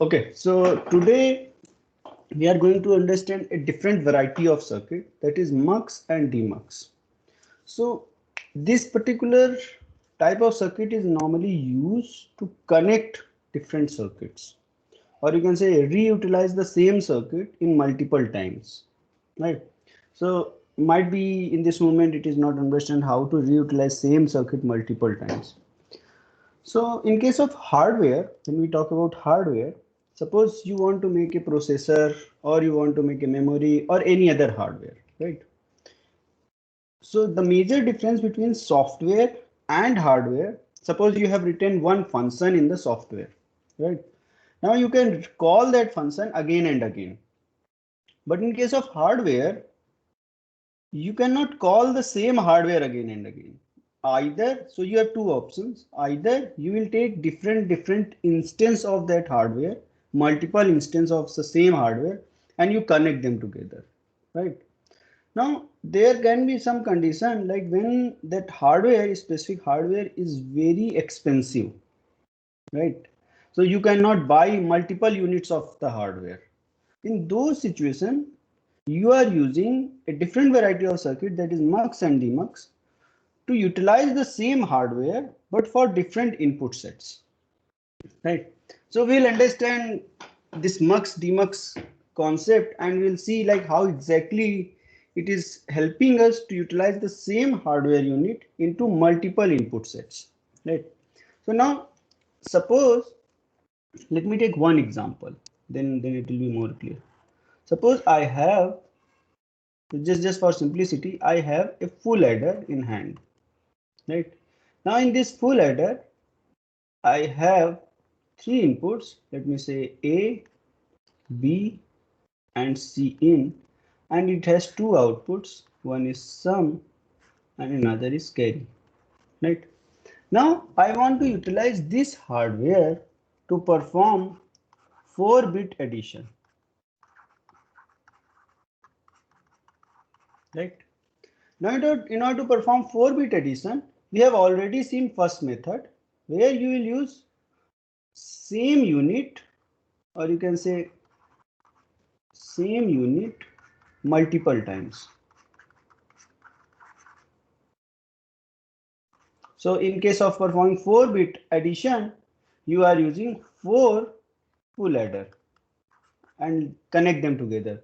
Okay, so today we are going to understand a different variety of circuit, that is mux and demux. So this particular type of circuit is normally used to connect different circuits, or you can say reutilize the same circuit in multiple times, right? So might be in this moment it is not understand how to reutilize same circuit multiple times. So in case of hardware, when we talk about hardware, suppose you want to make a processor or you want to make a memory or any other hardware, right? So the major difference between software and hardware, suppose you have written one function in the software, right? Now you can call that function again and again. But in case of hardware, you cannot call the same hardware again and again. Either, so you have two options. Either you will take different instance of that hardware, multiple instance of the same hardware, and you connect them together, right? Now there can be some condition like when that hardware, specific hardware is very expensive, right? So you cannot buy multiple units of the hardware. In those situations, you are using a different variety of circuit, that is mux and demux, to utilize the same hardware but for different input sets, right? So we'll understand this mux demux concept and we'll see like how exactly it is helping us to utilize the same hardware unit into multiple input sets, right? So now suppose, let me take one example, then it will be more clear. Suppose I have, just for simplicity, I have a full adder in hand, right? Now in this full adder, I have three inputs. Let me say A, B, and C in, and it has two outputs. One is sum and another is carry, right? Now I want to utilize this hardware to perform 4-bit addition, right? Now in order to perform 4-bit addition, we have already seen first method where you will use same unit, or you can say same unit multiple times. So in case of performing 4-bit addition, you are using 4 full adder and connect them together.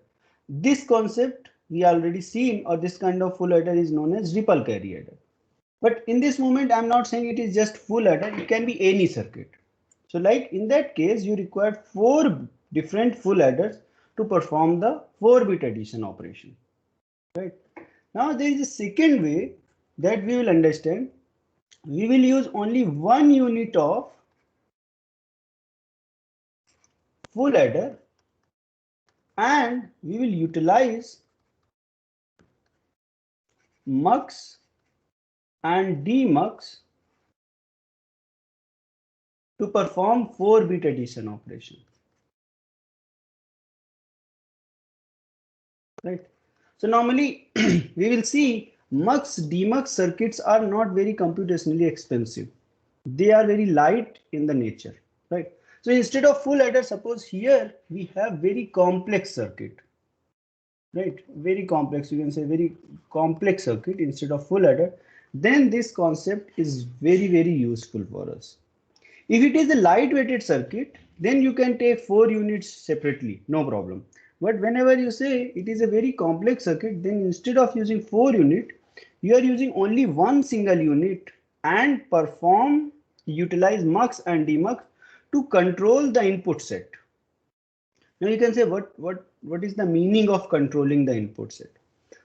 This concept we already seen, or this kind of full adder is known as ripple carry adder. But in this moment, I'm not saying it is just full adder, it can be any circuit. So like in that case, you require 4 different full adders to perform the 4-bit addition operation, right? Now there is a second way that we will understand. We will use only one unit of full adder and we will utilize mux and demux to perform 4-bit addition operation, right? So normally we will see mux demux circuits are not very computationally expensive. They are very light in the nature, right? So instead of full adder, suppose here we have very complex circuit, right? Very complex, you can say very complex circuit instead of full adder. Then this concept is very useful for us. If it is a lightweighted circuit, then you can take 4 units separately, no problem. But whenever you say it is a very complex circuit, then instead of using 4 unit, you are using only one single unit and utilize mux and demux to control the input set. Now you can say what is the meaning of controlling the input set?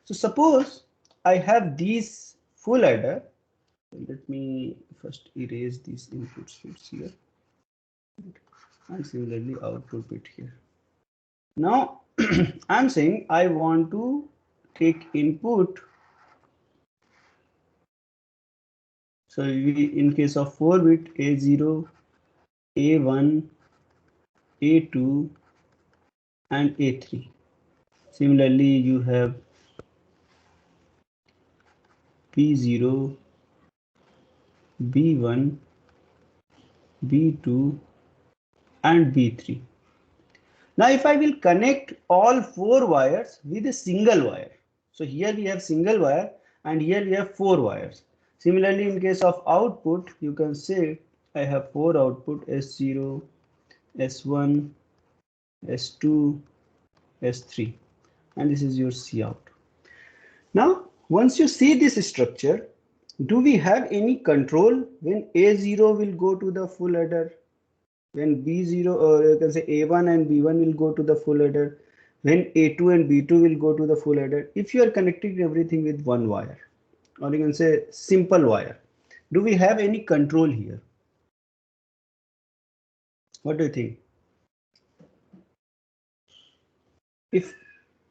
So suppose I have these full adder. Let me first erase these input sets here and similarly output bit here. Now I'm saying I want to take input. So in case of 4-bit A0, A1, A2 and A3. Similarly you have B0, B1, B2 and B3. Now if I will connect all 4 wires with a single wire, so here we have single wire and here we have 4 wires. Similarly, in case of output, you can say I have 4 output, S0, S1, S2, S3, and this is your C out. Now, once you see this structure, do we have any control when A0 will go to the full adder? When B0, or you can say A1 and B1 will go to the full adder? When A2 and B2 will go to the full adder? If you are connecting everything with one wire, or you can say simple wire, do we have any control here? What do you think? If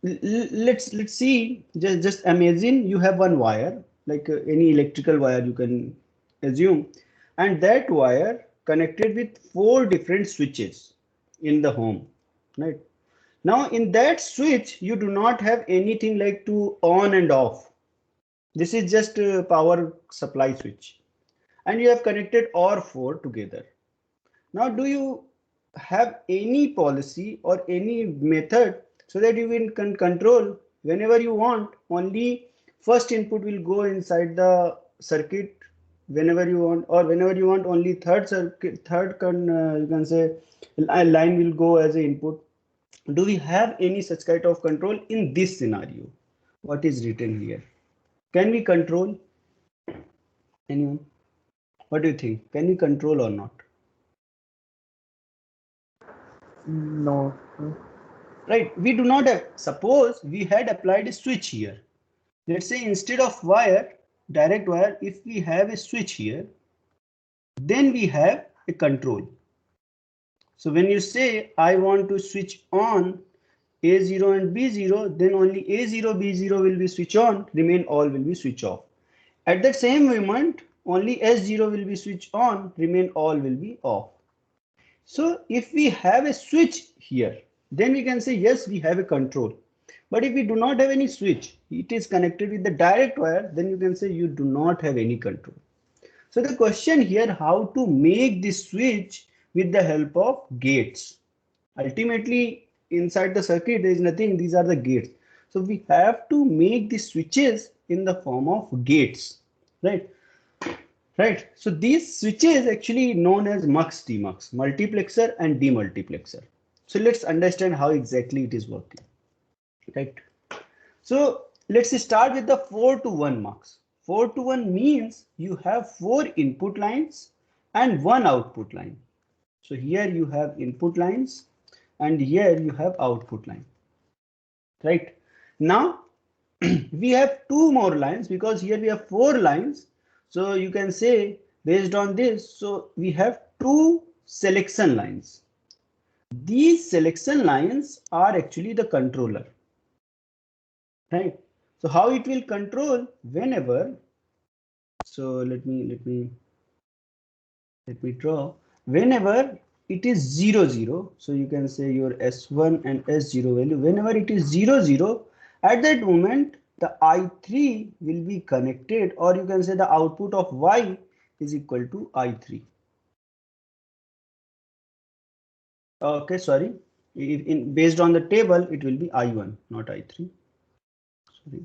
let's see, just imagine you have one wire, like any electrical wire you can assume, and that wire connected with 4 different switches in the home, right? Now in that switch you do not have anything like to on and off. This is just a power supply switch, and you have connected all 4 together. Now do you have any policy or any method so that you can control whenever you want only first input will go inside the circuit whenever you want, or whenever you want only third circuit, you can say a line will go as an input? Do we have any such kind of control in this scenario? What is written here? Can we control? Anyone? What do you think? Can we control or not? No. Right, we do not have. Suppose we had applied a switch here. Let's say instead of wire, direct wire, if we have a switch here, then we have a control. So when you say I want to switch on A0 and B0, then only A0, B0 will be switch on, remain all will be switch off. At that same moment, only S0 will be switch on, remain all will be off. So if we have a switch here, then we can say yes, we have a control. But if we do not have any switch, it is connected with the direct wire, then you can say you do not have any control. So the question here, how to make this switch with the help of gates? Ultimately, inside the circuit, there is nothing, these are the gates. So we have to make the switches in the form of gates, right? Right. So these switches actually known as mux demux, multiplexer and demultiplexer. So let's understand how exactly it is working. Right. So let's start with the 4 to 1 mux. 4 to 1 means you have 4 input lines and 1 output line. So here you have input lines and here you have output line. Right. Now we have 2 more lines because here we have 4 lines. So you can say based on this, so we have 2 selection lines. These selection lines are actually the controller, right? So how it will control whenever, so let me draw, whenever it is 0 0, so you can say your S1 and S0 value, whenever it is 0 0, at that moment the I3 will be connected, or you can say the output of Y is equal to I3. Okay, sorry, if based on the table it will be I1, not I3. Sorry,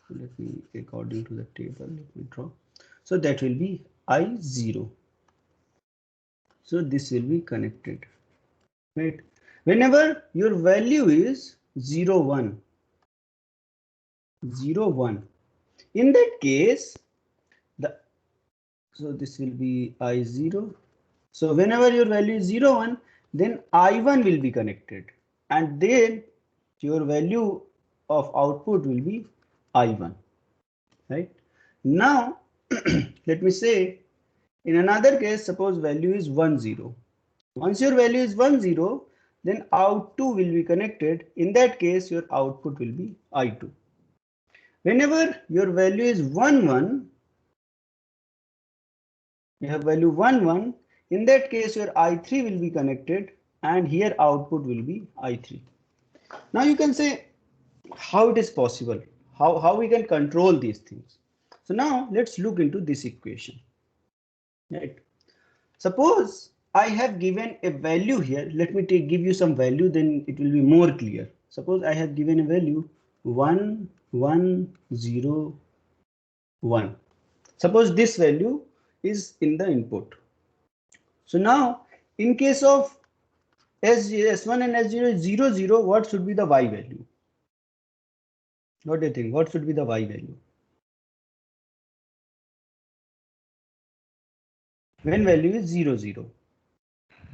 let me, according to the table, let me draw. So that will be I0. So this will be connected, right? Whenever your value is 0 1, 0 1, in that case the, so this will be I0. So whenever your value is 0 1, then I1 will be connected, and then your value of output will be I1, right? Now let me say in another case, suppose value is 1 0. Once your value is 1 0, then out2 will be connected. In that case, your output will be I2. Whenever your value is 1 1, you have value 1 1. In that case, your I3 will be connected, and here output will be I3. Now you can say how it is possible, how we can control these things. So now let's look into this equation. Right. Suppose I have given a value here. Let me give you some value, then it will be more clear. Suppose I have given a value 1, 1, 0, 1. Suppose this value is in the input. So now in case of S1 and S0 is 0, 0, what should be the Y value? What do you think? What should be the Y value? When value is 0, 0.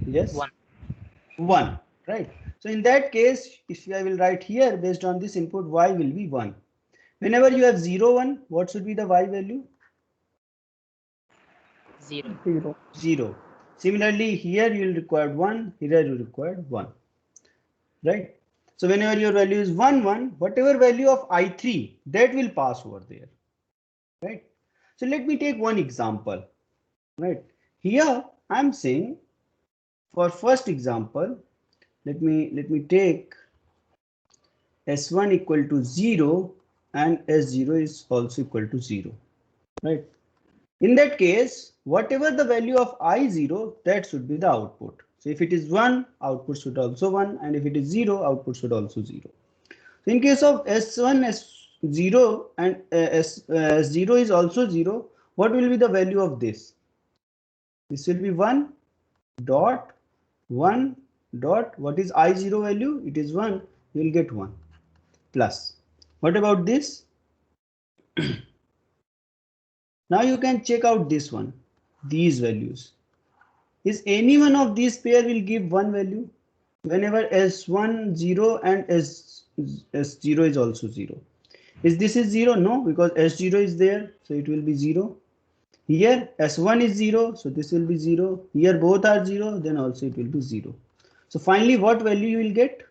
Yes? 1. 1, right? So in that case, if I will write here based on this input, Y will be 1. Whenever you have 0, 1, what should be the Y value? 0. 0. 0. Similarly, here you will require 1, here you require 1, right? So whenever your value is 1, 1, whatever value of I3, that will pass over there, right? So let me take one example, right? Here I'm saying for first example, let me take S1 equal to 0 and S0 is also equal to 0, right? In that case, whatever the value of I0, that should be the output. So if it is 1, output should also 1, and if it is 0, output should also 0. So in case of S1, S0 and S0 is also 0, what will be the value of this? This will be 1 dot 1 dot, what is I0 value? It is 1, you will get 1 plus. What about this? Now you can check out this one, these values. Is any one of these pair will give one value? Whenever S1 0 and S0 is also 0. Is this is 0? No, because S0 is there, so it will be 0. Here S1 is 0, so this will be 0. Here both are 0, then also it will be 0. So finally what value you will get?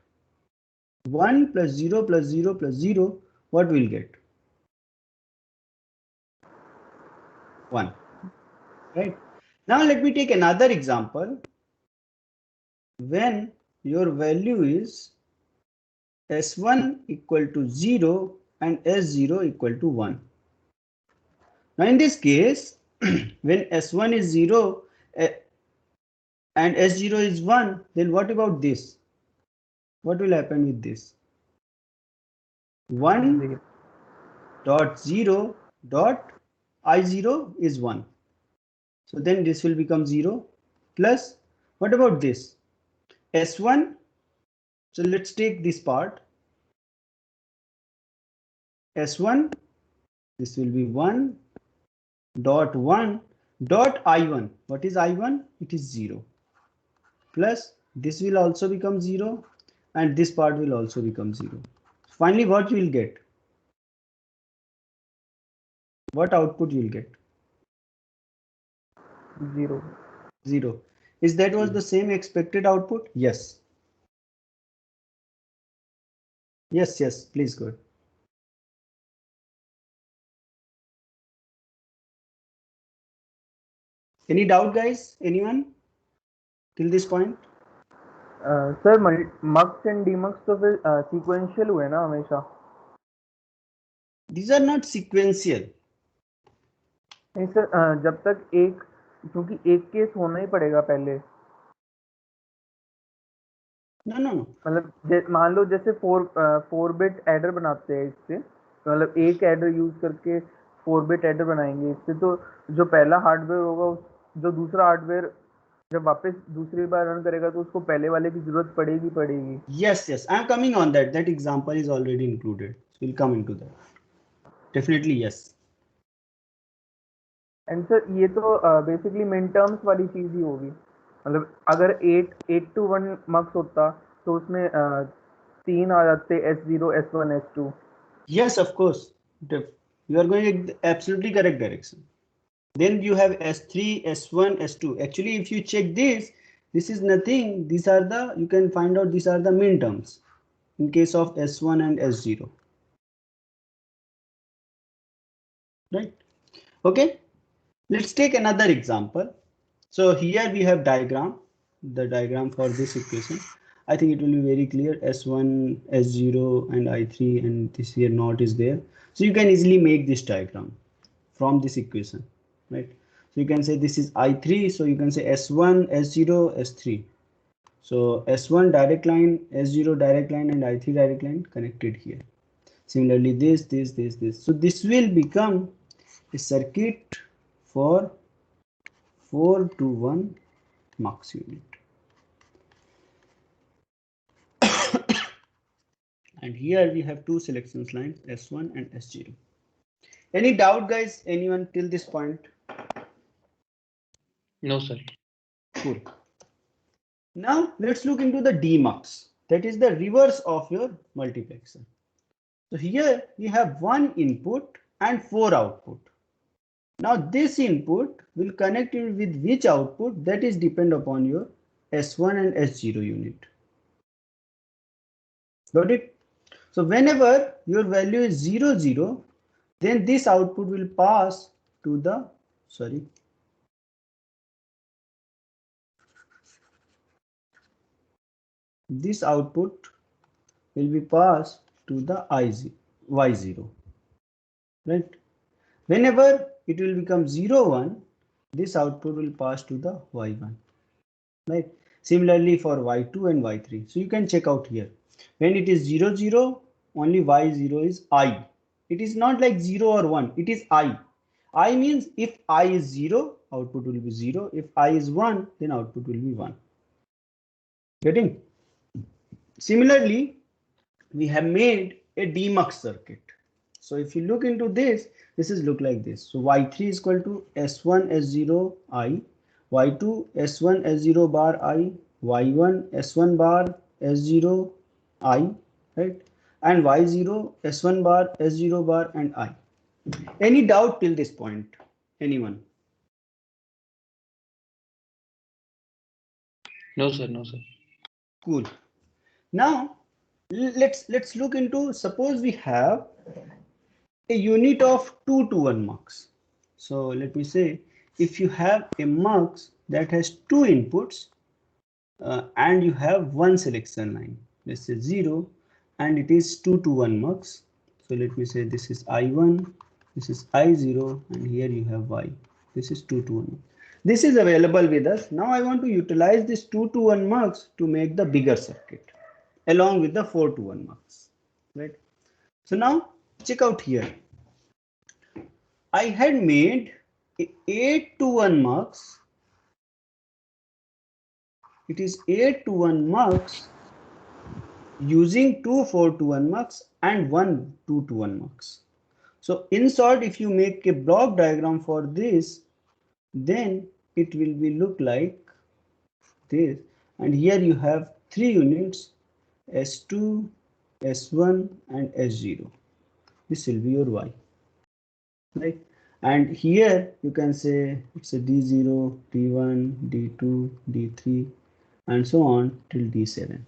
1 plus 0 plus 0 plus 0, what will get? 1, right? Now let me take another example. When your value is S1 equal to 0 and S0 equal to 1. Now in this case, when S1 is 0 and S0 is 1, then what about this? What will happen with this? 1 dot 0 dot I0 is 1. So then this will become 0 plus, what about this? S1, so let's take this part. S1, this will be 1 dot 1 dot I1. What is I1? It is 0 plus this will also become 0 and this part will also become 0. Finally, what you will get? What output you will get? 0. 0. Is that was the same expected output? Yes. Yes, yes, please go ahead. Any doubt, guys? Anyone till this point? Sir mux and demux तो फिर sequential हुए ना हमेशा? These are not sequential. नहीं sir, जब तक एक, क्योंकि एक केस होना ही पड़ेगा पहले. No. मतलब मान लो जैसे 4 बिट एडर बनाते हैं इससे, तो मतलब एक एडर यूज करके 4 बिट एडर बनाएंगे इससे, तो जो पहला हार्डवेयर होगा, जो दूसरा हार्डवेयर जब वापस दूसरी बार रन करेगा तो उसको पहले वाले की जरूरत पड़ेगी. Yes, I am coming on that. That example is already included. We'll come into that. Definitely yes. And sir ये तो बेसिकली मिन टर्म्स वाली चीज ही होगी. मतलब अगर 8 to 1 मक्स होता तो उसमें 3 आ जाते, S0, S1, S2. Yes, of course. You are going in absolutely correct direction. Then you have S3, S1, S2. Actually, if you check this is nothing. These are the, you can find out these are the min terms in case of S1 and S0. Right? Okay. Let's take another example. So here we have the diagram for this equation. I think it will be very clear. S1, S0 and I3, and this here not is there. So you can easily make this diagram from this equation, right? So you can say this is I3. So you can say S1, S0, S3. So S1 direct line, S0 direct line, and I3 direct line connected here. Similarly, this. So this will become a circuit for 4 to 1 mux unit. And here we have two selections lines, S1 and S0. Any doubt, guys? Anyone till this point? No, sir. Cool. Now let's look into the demux. That is the reverse of your multiplexer. So here we have one input and four output. Now this input will connect it with which output, that is depend upon your S1 and S0 unit. Got it? So whenever your value is 0, 0, then this output will pass to the, this output will be passed to the Y0, right? Whenever it will become 0, 1, this output will pass to the Y1, right? Similarly for Y2 and Y3. So you can check out here. When it is 0, 0, only Y0 is I. It is not like 0 or 1. It is I. I means if I is 0, output will be 0. If I is 1, then output will be 1. Getting? Similarly, we have made a demux circuit. So if you look into this, this is look like this. So Y3 is equal to S1 S0 I, Y2 S1 S0 bar I, Y1 S1 bar S0 I, right? And Y0 S1 bar S0 bar and I. Any doubt till this point? Anyone? No, sir. No, sir. Cool. Now let's look into, suppose we have a unit of 2 to 1 mux. So let me say, if you have a mux that has two inputs and you have one selection line, let's say 0, and it is 2 to 1 mux. So let me say this is I1, this is I0, and here you have Y. This is 2 to 1. This is available with us. Now I want to utilize this 2 to 1 mux to make the bigger circuit along with the 4 to 1 mux, right? So now check out here. I had made 8 to 1 mux. It is 8 to 1 mux using two 4 to 1 mux and one 2 to 1 mux. So in short, if you make a block diagram for this, then it will be look like this. And here you have three units, S2, S1 and S0. This will be your Y, right? And here you can say it's a D0, D1, D2, D3 and so on till D7.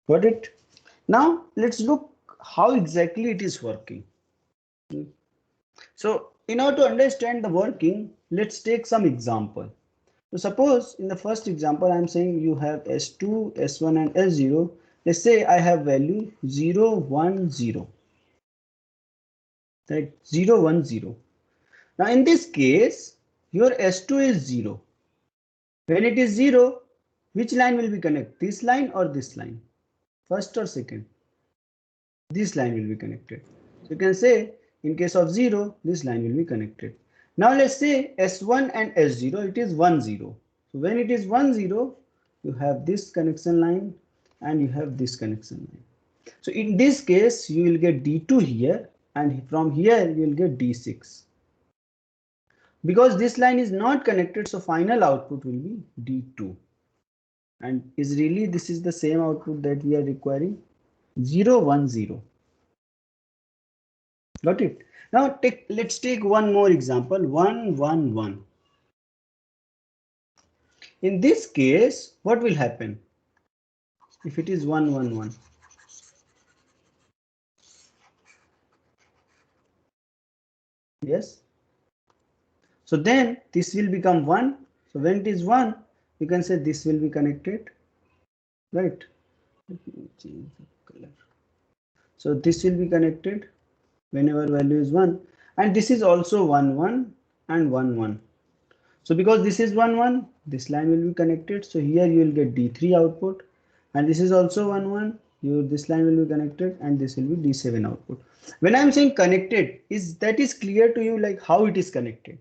Got it? Now let's look how exactly it is working. So in order to understand the working, let's take some example. So suppose in the first example, I'm saying you have S2, S1 and S0. Let's say I have value 0, 1, 0. Right? 0, 1, 0. Now in this case, your S2 is 0. When it is 0, which line will be connected? This line or this line? First or second? This line will be connected. So you can say in case of 0, this line will be connected. Now let's say S1 and S0, it is 1, 0. So when it is 1, 0, you have this connection line and you have this connection line. So in this case, you will get D2 here, and from here you will get D6. Because this line is not connected, so final output will be D2. And is really this is the same output that we are requiring, 0, 1, 0. Got it? Now let's take one more example, 1, 1, 1. In this case, what will happen if it is 1, 1, 1? Yes. So then this will become 1. So when it is 1, you can say this will be connected, right? Let me change the color. So this will be connected whenever value is 1, and this is also 1, 1. and 1 1. So because this is 1 1, this line will be connected. So here you will get D3 output, and this is also 1 1. This line will be connected, and this will be D7 output. When I am saying connected, is clear to you, like how it is connected?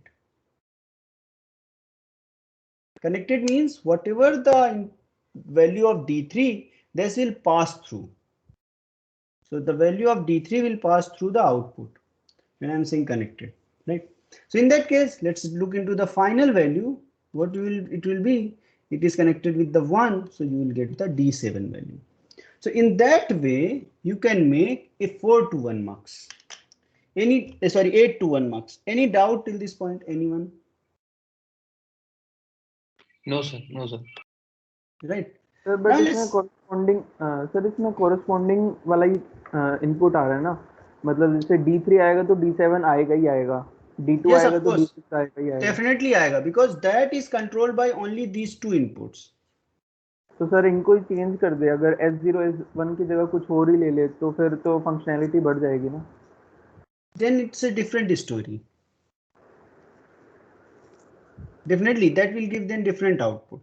Connected means whatever the value of D3, this will pass through. So the value of D3 will pass through the output when I'm saying connected, right? So in that case, let's look into the final value. What it will be? It is connected with the 1, so you will get the D7 value. So in that way, you can make a 4 to 1 mux. 8 to 1 mux. Any doubt till this point? Anyone? No sir, no sir. Right. Sir but इसमें corresponding वाला ही input आ रहा है ना, मतलब जैसे D3 आएगा तो D7 आएगा ही आएगा, D2 Yes, आएगा of तो course. D6 आएगा ही आएगा. Definitely आएगा, because that is controlled by only these two inputs. तो सर इनको ही चेंज कर दे, अगर S0 S1 की जगह कुछ और ही ले ले तो फिर तो फंक्शनैलिटी बढ़ जाएगी ना. Then it's a different story. Definitely that will give them different output,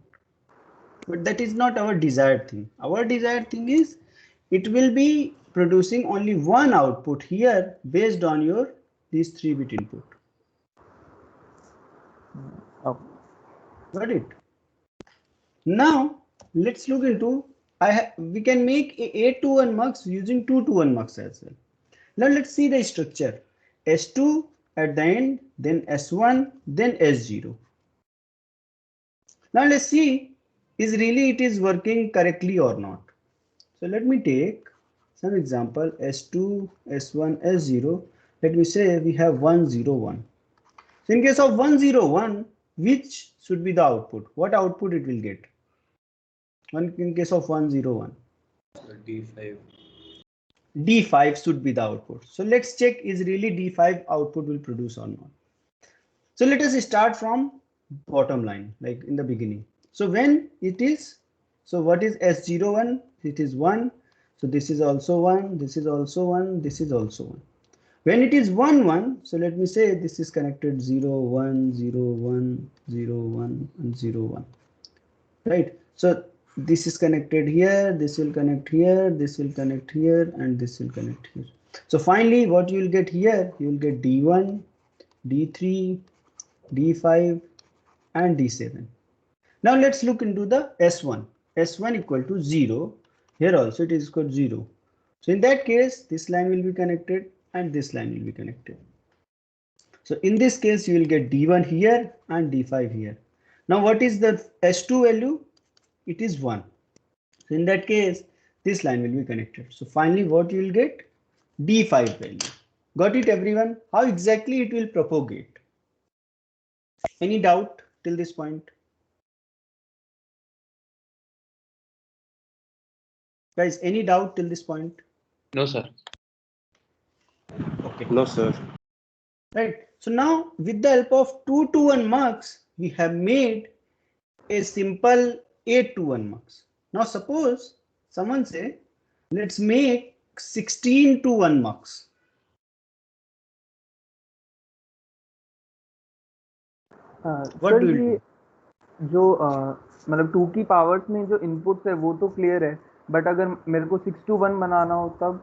but that is not our desired thing. Our desired thing is it will be producing only one output here based on your these 3-bit input. Okay. Got it? Now let's look into we can make a 8 to 1 mux using 2 to 1 mux as well. Now let's see the structure. S2 at the end, then S1, then S0. Now let's see is really it is working correctly or not. So let me take some example. S2, S1, S0. Let me say we have 1 0 1. So in case of 1 0 1, which should be the output? What output it will get? In case of 1 0 1, D5. D5 should be the output. So let's check is really D5 output will produce or not. So let us start from bottom line, like in the beginning. So when it is, so what is S01? It is 1. So this is also 1, this is also 1, this is also 1. When it is 1 1, so let me say this is connected 0 1 0 1 0 1 and 0 1, right? So this is connected here, this will connect here, this will connect here, and this will connect here. So finally what you will get here, you will get D1, D3, D5 and D7. Now let's look into the S1. S1 equal to 0. Here also it is equal to 0. So in that case, this line will be connected and this line will be connected. So in this case, you will get D1 here and D5 here. Now what is the S2 value? It is 1. So in that case, this line will be connected. So finally what you will get? D5 value. Got it everyone? How exactly it will propagate? Any doubt till this point? Guys, any doubt till this point? No sir. Okay. No, sir. Right. So now with the help of 2 to 1 mux, we have made a simple 8 to 1 mux. Now suppose someone say, let's make 16 to 1 mux. What do you do? जो मतलब 2 की powers में जो inputs है वो तो clear है, but अगर मेरे को 6 to 1 बनाना हो तब?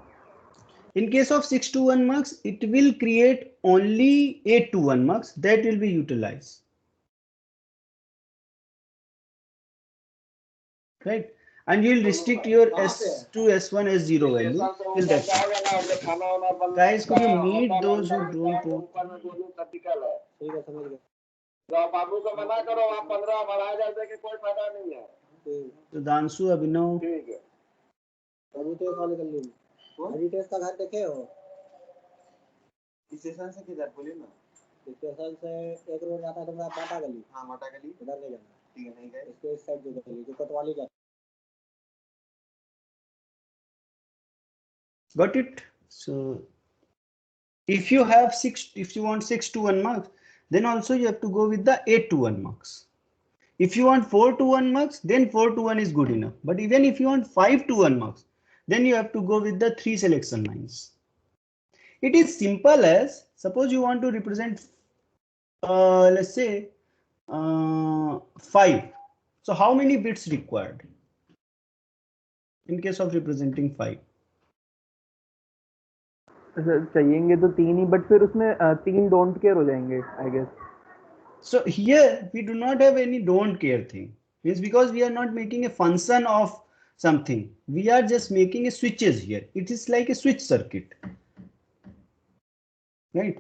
In case of 6 to 1 mux, it will create only 8 to 1 mux that will be utilized. Right? And you will restrict your S2, S1, S0 value till that time. Guys, could you meet those who don't know? बाबू को मना करो, आप 15 बढ़ा जाते कि कोई फायदा नहीं है. तो दांशु अभिनव ठीक है. कबूतर खाली कर ली. हरिटेश का घर देखे हो? स्टेशन से किधर बोलिए ना. स्टेशन से एक रोड जाता है तो माता गली. हाँ माता गली. उधर नहीं जाना. ठीक है नहीं गए. इसके इस साइड जो गली जो कोतवाली जाता. Got it? So if you have if you want 6 to 1 mux, then also you have to go with the 8 to 1 mux. If you want 4 to 1 mux, then 4 to 1 is good enough. But even if you want 5 to 1 mux, then you have to go with the 3 selection lines. It is simple as, suppose you want to represent let's say 5. So how many bits required in case of representing 5? चाहिएंगे तो 3 ही, but फिर उसमें 3 don't care हो जाएंगे I guess. So here we do not have any don't care thing. It's because we are not making a function of something. We are just making a switches here. It is like a switch circuit. Right?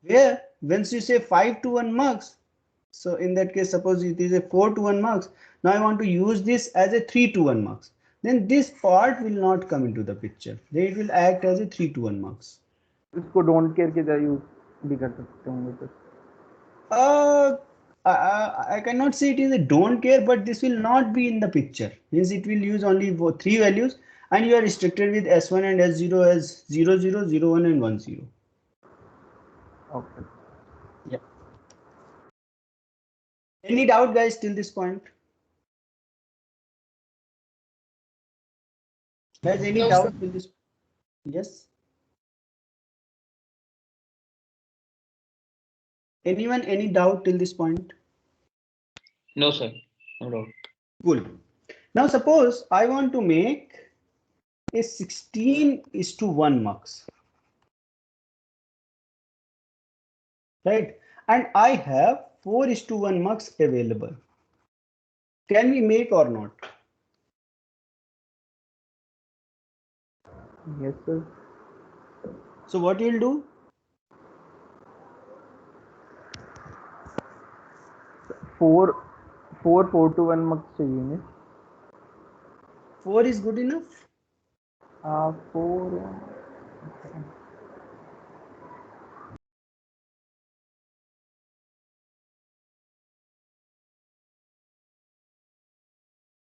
Where once you say 5 to 1 mux, so in that case, suppose it is a 4 to 1 mux. Now I want to use this as a 3 to 1 mux. Then this part will not come into the picture. Then it will act as a 3 to 1 mux. इसको don't care के जगह use भी कर सकते होंगे तो. I cannot say it is a don't care, but this will not be in the picture. Means it will use only 3 values, and you are restricted with S1 and S0 as 0, 0, 0, 1 and 1, 0. Okay. Yeah. Any doubt, guys, till this point? Guys, any No, doubt sir. till this? Yes. Anyone, any doubt till this point? No, sir. No doubt. Cool. Now suppose I want to make a 16:1 mux. Right? And I have 4:1 mux available. Can we make or not? Yes, sir. So what you'll do? 4 to 1 मक्स चाहिए. 4 is good enough? 4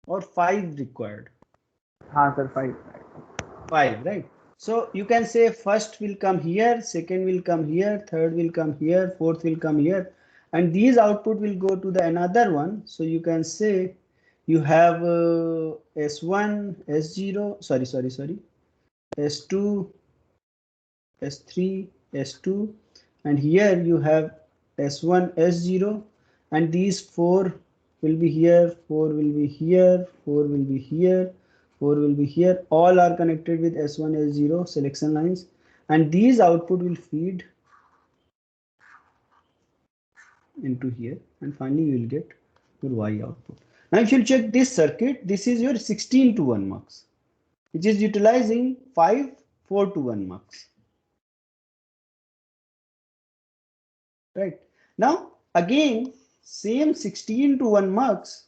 Or 5 required? हाँ sir 5. 5, right? So you can say first will come here, second will come here, third will come here, fourth will come here, and these output will go to the another one. So you can say you have S1, S0, sorry, S2, S3, S2, and here you have S1, S0, and these 4 will be here, 4 will be here, 4 will be here, 4 will be here. All are connected with S1, S0 selection lines, and these output will feed into here, and finally you will get your Y output. Now if you check this circuit, this is your 16 to 1 mux, which is utilizing 5, 4 to 1 mux. Right? Now again, same 16 to 1 mux,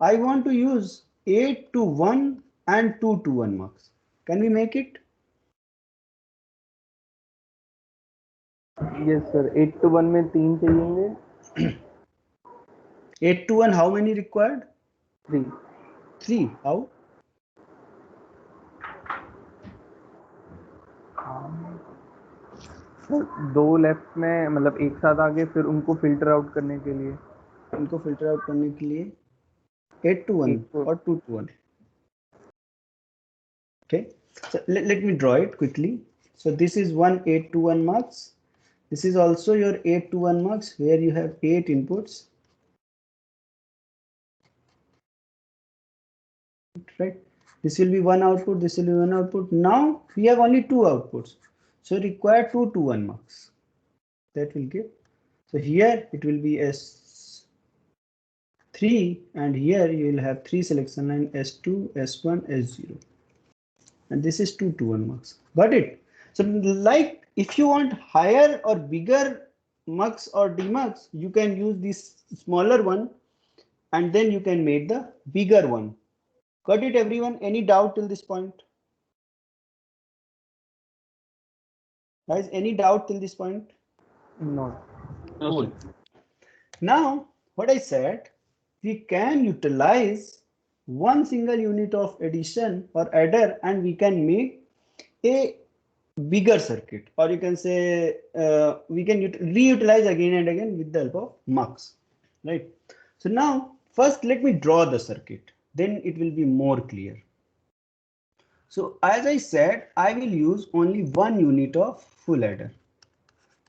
I want to use 8 to 1 and 2 to 1 mux. Can we make it? Yes sir. 8 to 1 में 3 चाहिएंगे. 8 to 1, how many required? 3. 3. How? दो left में मतलब एक साथ आगे, फिर उनको filter out करने के लिए. इनको फिल्टर आउट करने के लिए 8 to 1 or 2 to 1. Okay, so let me draw it quickly. So this is one 8 to 1 mux. This is also your 8 to 1 mux where you have 8 inputs. Right, this will be one output, this will be one output. Now we have only 2 outputs, so require 2 to 1 mux. That will give. So here it will be S3, and here you will have 3 selection line S2, S1, S0, and this is 2 to 1 mux. Got it? So like if you want higher or bigger mux or demux, you can use this smaller one, and then you can make the bigger one. Got it, everyone? Any doubt till this point? Guys, any doubt till this point? No. No, Cool. sir. Now, what I said, we can utilize one single unit of addition or adder, and we can make a bigger circuit, or you can say we can reutilize again and again with the help of mux, right? So now, first let me draw the circuit, then it will be more clear. So as I said, I will use only one unit of full adder.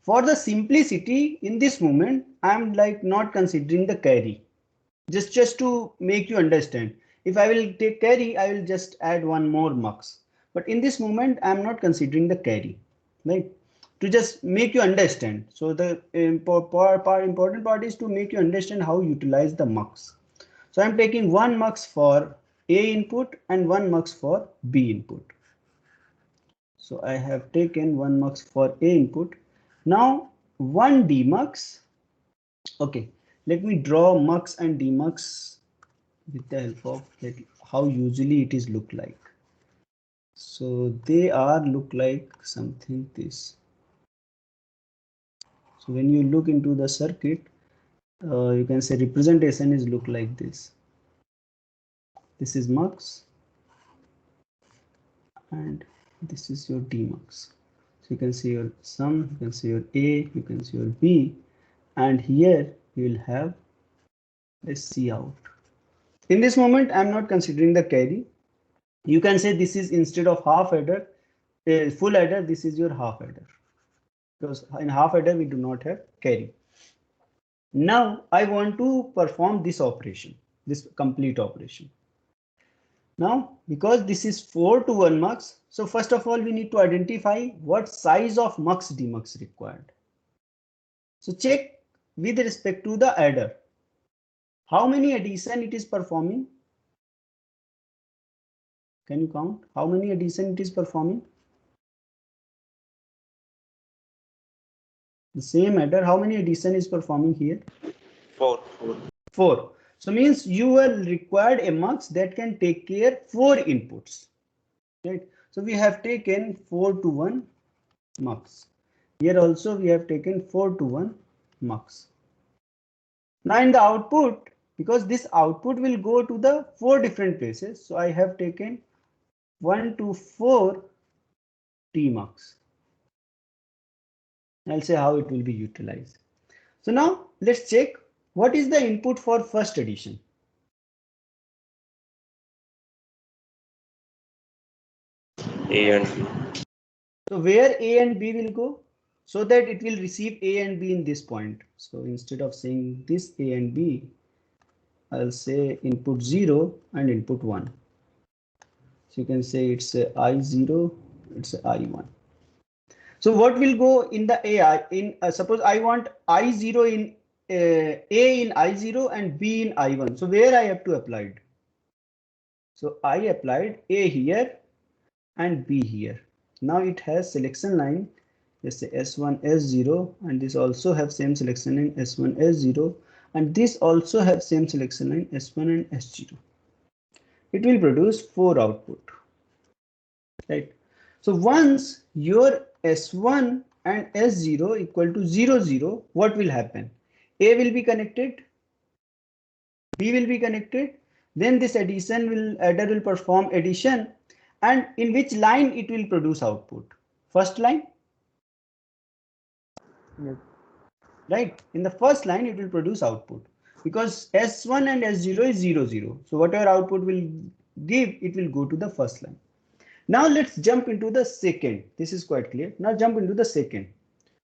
for the simplicity in this moment, I'm like not considering the carry. Just to make you understand. If I will take carry, I will just add one more mux. But in this moment, I'm not considering the carry, right? To just make you understand. So the important part is to make you understand how utilize the mux. So I'm taking one mux for A input and one mux for B input. So I have taken one mux for A input. Now one demux. Okay, let me draw mux and demux with the help of like how usually it is look like. So they are look like something this. So when you look into the circuit, you can say representation is look like this. This is mux and this is your demux. So you can see your sum, you can see your A, you can see your B, and here you will have a C out. In this moment, I'm not considering the carry. You can say this is instead of half adder, full adder, this is your half adder. Because in half adder, we do not have carry. Now I want to perform this operation, this complete operation. Now, because this is 4 to 1 mux, so first of all, we need to identify what size of mux demux required. So check with respect to the adder. How many addition it is performing? Can you count how many addition it is performing? The same adder, how many addition is performing here? 4. 4. So means you will require a mux that can take care 4 inputs, right? So we have taken 4 to 1 mux. Here also we have taken 4 to 1 mux. Now in the output, because this output will go to the 4 different places, so I have taken 1 to 4 T mux. I'll say how it will be utilized. So now let's check what is the input for first addition. A and B. So where A and B will go, so that it will receive A and B in this point. So instead of saying this A and B, I'll say input 0 and input 1. So you can say it's a I0, it's a I1. So what will go in the AI in suppose I want I0 in A in I0 and B in I1. So where I have to apply it? So I applied A here and B here. Now it has selection line, let's say S1, S0, and this also have same selection line S1, S0, and this also have same selection line S1 and S0. It will produce 4 output, right? So once your S1 and S0 equal to 0, 0, what will happen? A will be connected, B will be connected, then this adder will perform addition, and in which line it will produce output? First line? Yes. Right, in the first line it will produce output because S1 and S0 is 0, 0. So whatever output will give, it will go to the first line. Now let's jump into the second. This is quite clear. Now jump into the second.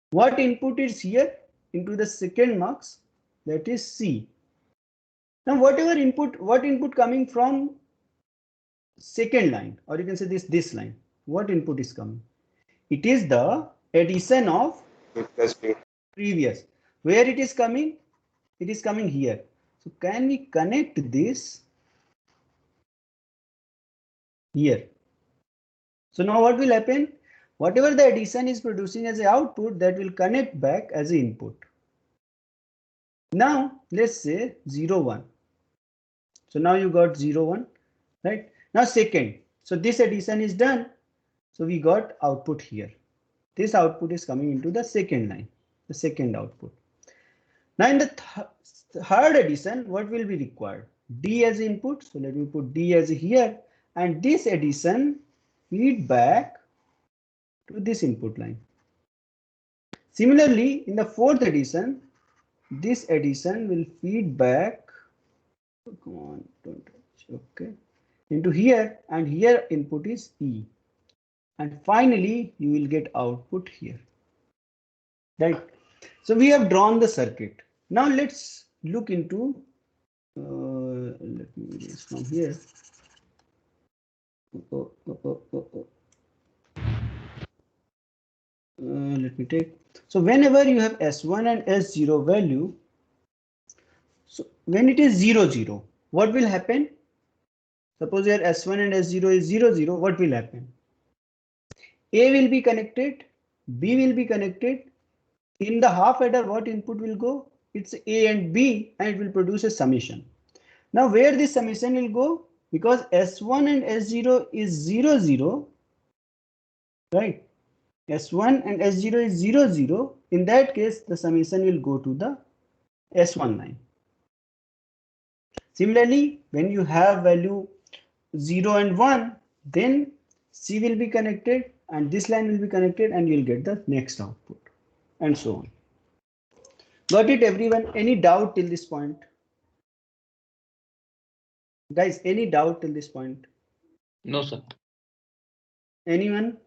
What input is here into the second mux? That is C. Now whatever input, what input coming from second line, or you can say this line, what input is coming? It is the addition of A plus B. previous. Where it is coming? It is coming here. So can we connect this here? So now what will happen? Whatever the addition is producing as an output, that will connect back as an input. Now let's say 0, 1. So now you got 0, 1, right? Now second. So this addition is done. So we got output here. This output is coming into the second line, the second output. Now in the third addition, what will be required? D as input. So let me put D as here, and this addition feed back to this input line. Similarly, in the fourth addition, this addition will feed back. Come on, don't touch. Okay, into here, and here input is E, and finally you will get output here. right? So we have drawn the circuit. Now let's look into, let me erase from here. Let me take, so whenever you have S1 and S0 value, so when it is 0, 0, what will happen? Suppose your S1 and S0 is 0, 0, what will happen? A will be connected, B will be connected. In the half adder, what input will go? It's A and B, and it will produce a summation. Now where this summation will go? Because S1 and S0 is 0, 0, right? S1 and S0 is 0, 0. In that case, the summation will go to the S1 line. Similarly, when you have value 0 and 1, then C will be connected and this line will be connected and you'll get the next output and so on. Got it, everyone? Any doubt till this point? Guys, any doubt till this point? No, sir. Anyone?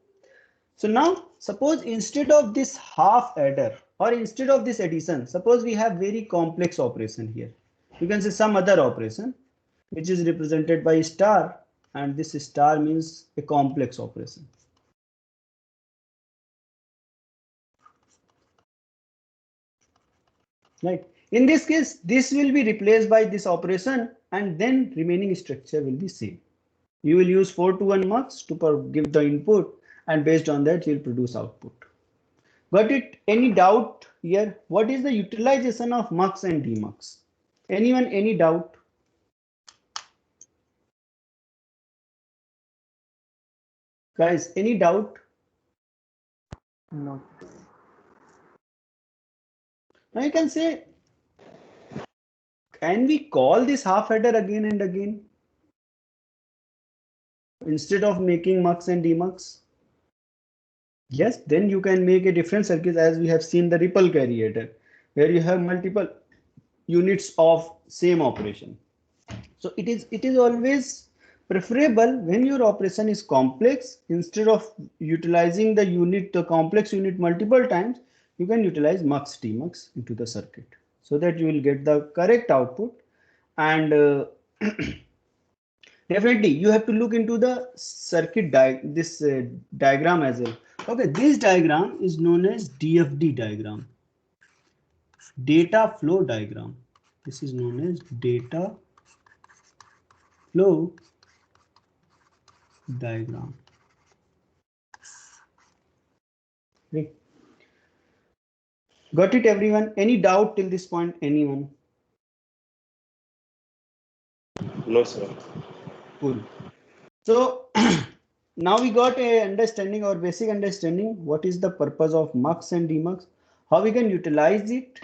So now suppose instead of this half adder or instead of this addition, suppose we have very complex operation here. You can say some other operation which is represented by star, and this star means a complex operation. Right. In this case, this will be replaced by this operation and then remaining structure will be same. You will use 4 to 1 mux to give the input and based on that you will produce output. Got it? Any doubt here? What is the utilization of mux and demux? Anyone, any doubt? Guys, any doubt? No. Now you can say, can we call this half adder again and again instead of making mux and demux? Yes, then you can make a different circuit as we have seen the ripple carry adder, where you have multiple units of same operation. So it is always preferable when your operation is complex, instead of utilizing the complex unit multiple times, you can utilize mux demux into the circuit so that you will get the correct output. And definitely you have to look into the circuit diagram as well. Okay, this diagram is known as DFD diagram, data flow diagram. This is known as data flow diagram. Okay. Got it, everyone? Any doubt till this point? Anyone? No, sir. Cool. So now we got a understanding or basic understanding what is the purpose of mux and demux, how we can utilize it,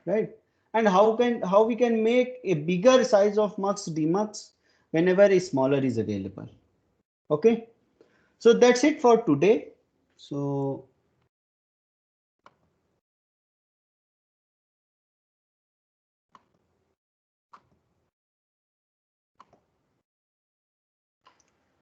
right? And how we can make a bigger size of mux demux whenever a smaller is available. Okay, so that's it for today. So